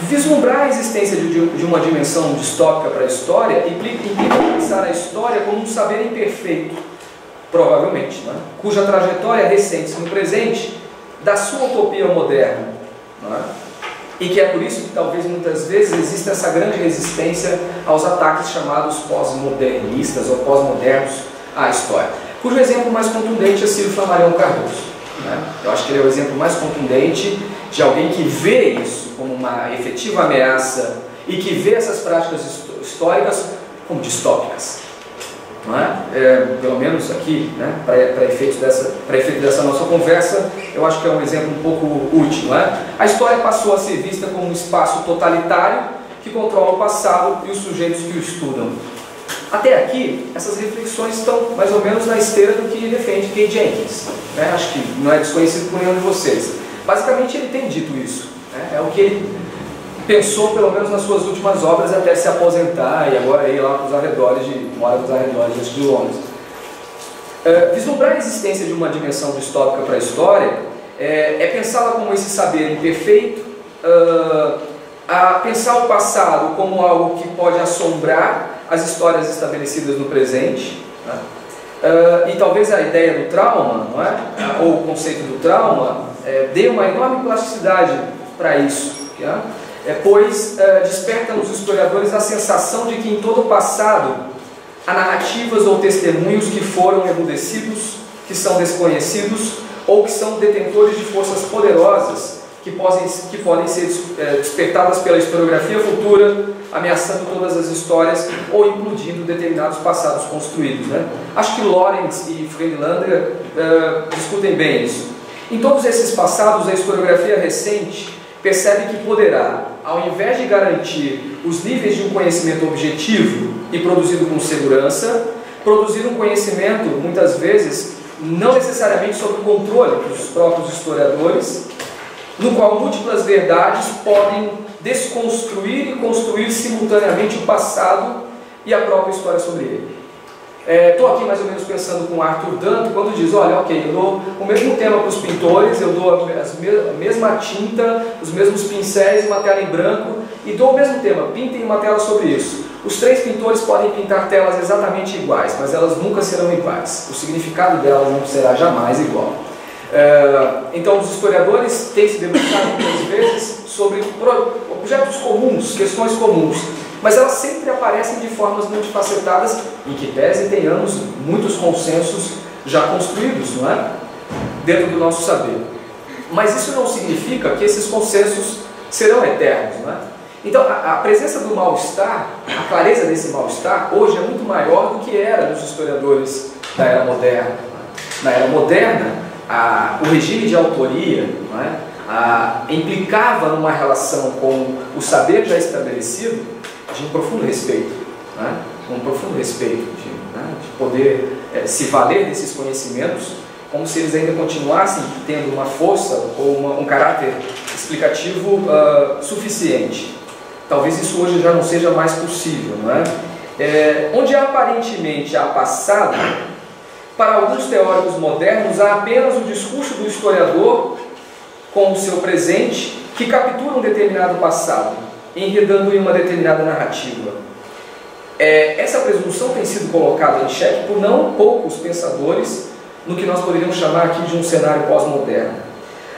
Vislumbrar a existência de uma dimensão distópica para a história implica pensar a história como um saber imperfeito, provavelmente, né? Cuja trajetória recente no presente da sua utopia moderna, não é? E que é por isso que talvez muitas vezes exista essa grande resistência aos ataques chamados pós-modernistas ou pós-modernos à história, cujo exemplo mais contundente é Ciro Flammarion Cardoso, né? Eu acho que ele é o exemplo mais contundente de alguém que vê isso como uma efetiva ameaça e que vê essas práticas históricas como distópicas, não é? Pelo menos aqui, né, para efeito dessa nossa conversa, eu acho que é um exemplo um pouco útil, não é? A história passou a ser vista como um espaço totalitário que controla o passado e os sujeitos que o estudam. Até aqui, essas reflexões estão mais ou menos na esteira do que defende Kay Jenkins, né? Acho que não é desconhecido por nenhum de vocês. Basicamente, ele tem dito isso, né? É o que ele pensou, pelo menos nas suas últimas obras, até se aposentar e agora ir lá para os arredores de Londres. Vislumbrar a existência de uma dimensão distópica para a história é pensá-la como esse saber imperfeito, a pensar o passado como algo que pode assombrar as histórias estabelecidas no presente, né? E talvez a ideia do trauma, não é? Ou o conceito do trauma dê uma enorme plasticidade para isso, né? Pois desperta nos historiadores a sensação de que em todo o passado há narrativas ou testemunhos que foram emudecidos, que são desconhecidos ou que são detentores de forças poderosas que podem ser despertadas pela historiografia futura, ameaçando todas as histórias ou implodindo determinados passados construídos, né? Acho que Lawrence e Friedlander discutem bem isso. Em todos esses passados, a historiografia recente percebe que poderá, ao invés de garantir os níveis de um conhecimento objetivo e produzido com segurança, produzir um conhecimento, muitas vezes, não necessariamente sob o controle dos próprios historiadores, no qual múltiplas verdades podem desconstruir e construir simultaneamente o passado e a própria história sobre ele. Estou aqui mais ou menos pensando com Arthur Danto, quando diz, olha, ok, eu dou o mesmo tema para os pintores, eu dou a mesma tinta, os mesmos pincéis, uma tela em branco, e dou o mesmo tema, pintem uma tela sobre isso. Os três pintores podem pintar telas exatamente iguais, mas elas nunca serão iguais. O significado delas não será jamais igual. Então, os historiadores têm se debruçado muitas vezes sobre objetos comuns, questões comuns, mas elas sempre aparecem de formas multifacetadas, em que pese tenhamos muitos consensos já construídos, não é? Dentro do nosso saber. Mas isso não significa que esses consensos serão eternos, não é? Então, a presença do mal-estar, a clareza desse mal-estar, hoje é muito maior do que era nos historiadores da Era Moderna. Na Era Moderna, o regime de autoria, não é? Implicava numa relação com o saber já estabelecido de um profundo respeito, né? Um profundo respeito de poder se valer desses conhecimentos como se eles ainda continuassem tendo uma força ou um caráter explicativo suficiente. Talvez isso hoje já não seja mais possível, não é? Onde aparentemente há passado, para alguns teóricos modernos há apenas o discurso do historiador com o seu presente que captura um determinado passado, enredando em uma determinada narrativa. Essa presunção tem sido colocada em xeque por não poucos pensadores no que nós poderíamos chamar aqui de um cenário pós-moderno.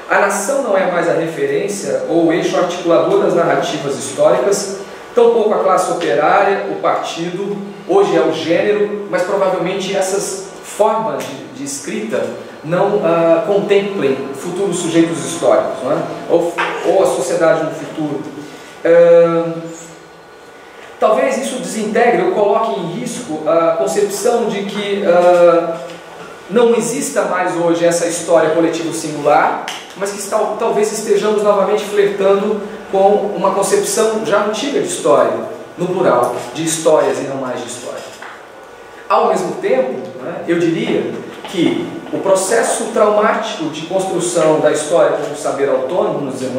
A nação não é mais a referência ou o eixo articulador das narrativas históricas, tampouco a classe operária, o partido, hoje é o gênero, mas provavelmente essas formas de escrita não contemplem futuros sujeitos históricos, não é? ou a sociedade no futuro. Talvez isso desintegre ou coloque em risco a concepção de que não exista mais hoje essa história coletiva singular, mas que talvez estejamos novamente flertando com uma concepção já antiga de história, no plural, de histórias e não mais de história. Ao mesmo tempo, né, eu diria que o processo traumático de construção da história como saber autônomo no XIX,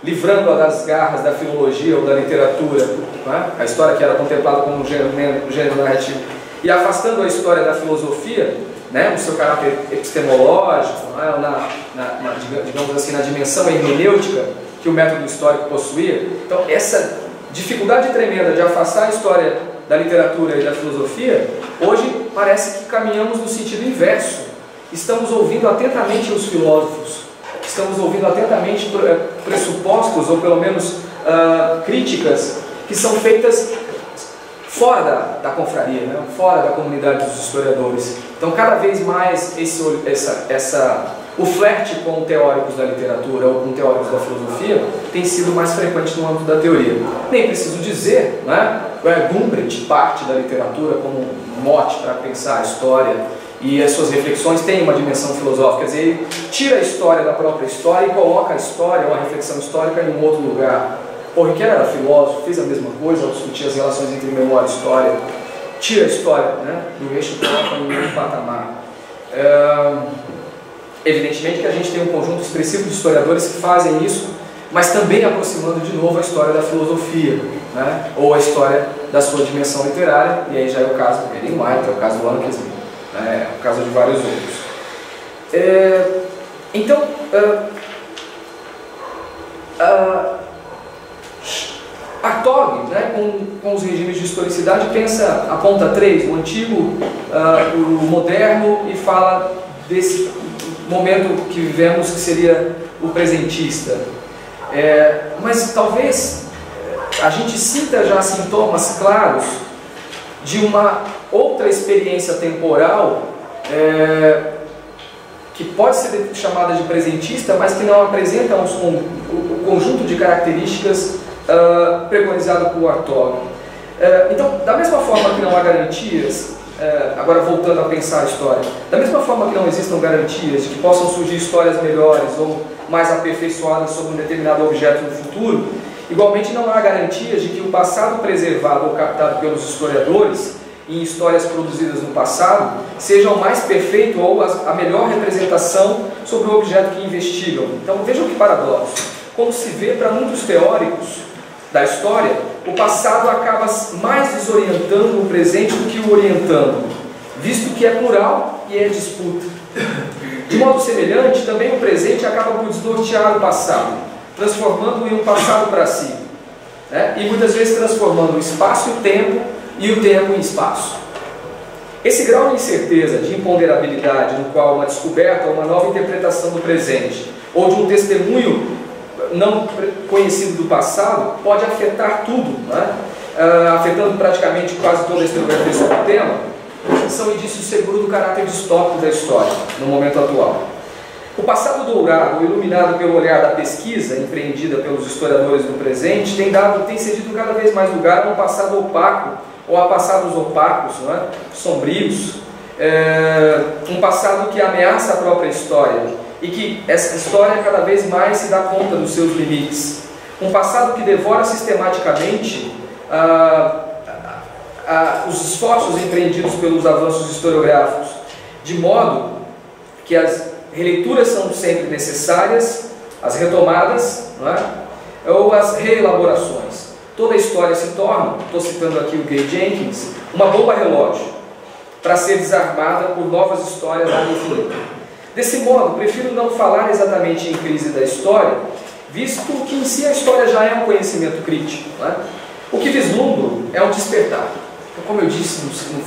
livrando-a das garras da filologia ou da literatura, né, a história que era contemplada como um gênero narrativo, e afastando a história da filosofia, né, no seu caráter epistemológico, né, digamos assim, na dimensão hermenêutica que o método histórico possuía. Então, essa dificuldade tremenda de afastar a história da literatura e da filosofia, hoje parece que caminhamos no sentido inverso. Estamos ouvindo atentamente os filósofos, estamos ouvindo atentamente pressupostos, ou pelo menos críticas, que são feitas fora da confraria, né? Fora da comunidade dos historiadores. Então, cada vez mais o flerte com teóricos da literatura ou com teóricos da filosofia tem sido mais frequente no âmbito da teoria. Nem preciso dizer, né? Gumbrich parte da literatura como um mote para pensar a história, e as suas reflexões têm uma dimensão filosófica, quer dizer, ele tira a história da própria história e coloca a história ou a reflexão histórica em um outro lugar. Paul Ricoeur era filósofo, fez a mesma coisa ao discutir as relações entre memória e história. Tira a história, né, do eixo e coloca em um outro patamar. Evidentemente que a gente tem um conjunto expressivo de historiadores que fazem isso, mas também aproximando de novo a história da filosofia, né, ou a história da sua dimensão literária, e aí já é o caso do Ellen White, é o caso do Lankesman, é o caso de vários outros. Então, Hartog, né, com os regimes de historicidade, aponta três, o antigo, o moderno, e fala desse momento que vivemos que seria o presentista. Mas talvez a gente sinta já sintomas claros de uma outra experiência temporal que pode ser chamada de presentista, mas que não apresenta o conjunto de características preconizado por Hartog. Então, da mesma forma que não há garantias, agora voltando a pensar a história, da mesma forma que não existam garantias de que possam surgir histórias melhores ou mais aperfeiçoadas sobre um determinado objeto no futuro, igualmente não há garantias de que o passado preservado ou captado pelos historiadores em histórias produzidas no passado seja o mais perfeito ou a melhor representação sobre o objeto que investigam. Então vejam que paradoxo. Como se vê para muitos teóricos da história, o passado acaba mais desorientando o presente do que o orientando, visto que é plural e é disputa. De modo semelhante, também o presente acaba por desnortear o passado, transformando-o em um passado para si, né? E muitas vezes transformando o espaço em tempo e o tempo em espaço. Esse grau de incerteza, de imponderabilidade, no qual uma descoberta ou uma nova interpretação do presente, ou de um testemunho não conhecido do passado, pode afetar tudo, né? Afetando praticamente quase toda a historiografia sobre o tema, são indícios seguros do caráter distópico da história, no momento atual. O passado dourado, iluminado pelo olhar da pesquisa, empreendida pelos historiadores do presente, tem cedido cada vez mais lugar a um passado opaco, ou a passados opacos, não é? Sombrios, um passado que ameaça a própria história, e que essa história cada vez mais se dá conta dos seus limites. Um passado que devora sistematicamente os esforços empreendidos pelos avanços historiográficos, de modo que as releituras são sempre necessárias, as retomadas, não é? Ou as reelaborações. Toda a história se torna, estou citando aqui o Gay Jenkins, uma bomba relógio, para ser desarmada por novas histórias ad infinitum. Desse modo, prefiro não falar exatamente em crise da história, visto que em si a história já é um conhecimento crítico, não é? O que vislumbro é um despertar. Então, como eu disse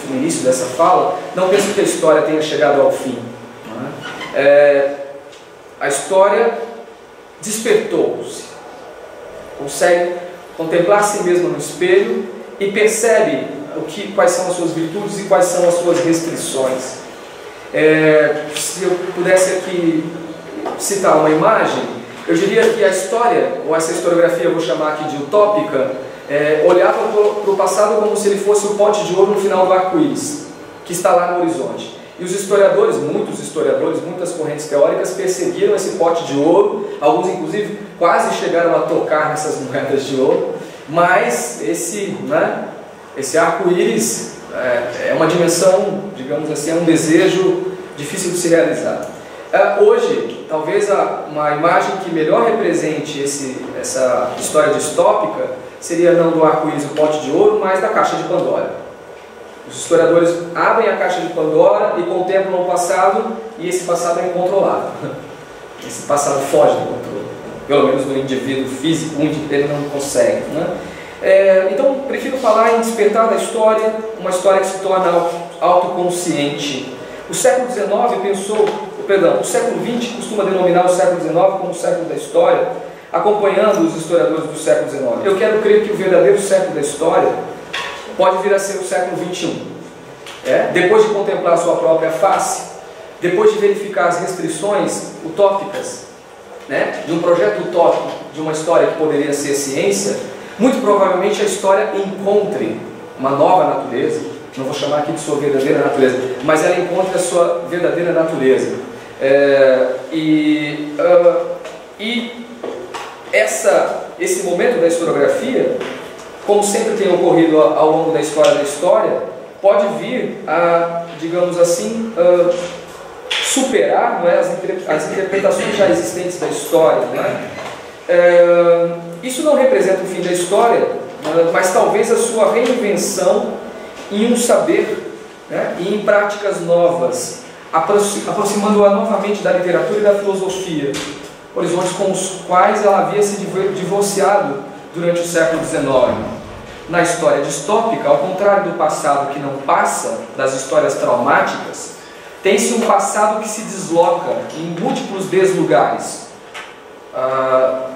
no início dessa fala, não penso que a história tenha chegado ao fim. Não é? A história despertou-se, consegue contemplar a si mesma no espelho e percebe quais são as suas virtudes e quais são as suas restrições. Se eu pudesse aqui citar uma imagem, eu diria que a história, ou essa historiografia eu vou chamar aqui de utópica, olhava para o passado como se ele fosse o pote de ouro no final do arco-íris, que está lá no horizonte. E os historiadores, muitos historiadores, muitas correntes teóricas perseguiram esse pote de ouro, alguns inclusive quase chegaram a tocar nessas moedas de ouro, mas esse arco-íris é uma dimensão, digamos assim, é um desejo difícil de se realizar. Hoje, talvez uma imagem que melhor represente essa história distópica seria não do arco-íris, o pote de ouro, mas da caixa de Pandora. Os historiadores abrem a caixa de Pandora e contemplam o passado, e esse passado é incontrolável. Esse passado foge do controle, pelo menos no indivíduo físico, ele não consegue, né? Então, prefiro falar em despertar da história, uma história que se torna autoconsciente. O século XIX o século XX costuma denominar o século XIX como o século da história, acompanhando os historiadores do século XIX. Eu quero crer que o verdadeiro século da história pode vir a ser o século XXI. Depois de contemplar a sua própria face, depois de verificar as restrições utópicas, né, de um projeto utópico, de uma história que poderia ser ciência, muito provavelmente a história encontre uma nova natureza. Não vou chamar aqui de sua verdadeira natureza, mas ela encontra a sua verdadeira natureza. Esse momento da historiografia, como sempre tem ocorrido ao longo da história, pode vir a, digamos assim, superar, não é, as interpretações já existentes da história. Não é? Isso não representa o fim da história, mas talvez a sua reinvenção em um saber, né, e em práticas novas, aproximando-a novamente da literatura e da filosofia, horizontes com os quais ela havia se divorciado durante o século XIX. Na história distópica, ao contrário do passado que não passa, das histórias traumáticas, tem-se um passado que se desloca em múltiplos deslugares,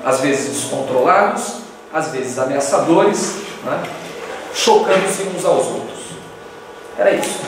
às vezes descontrolados, às vezes ameaçadores, né, chocando-se uns aos outros. Era isso.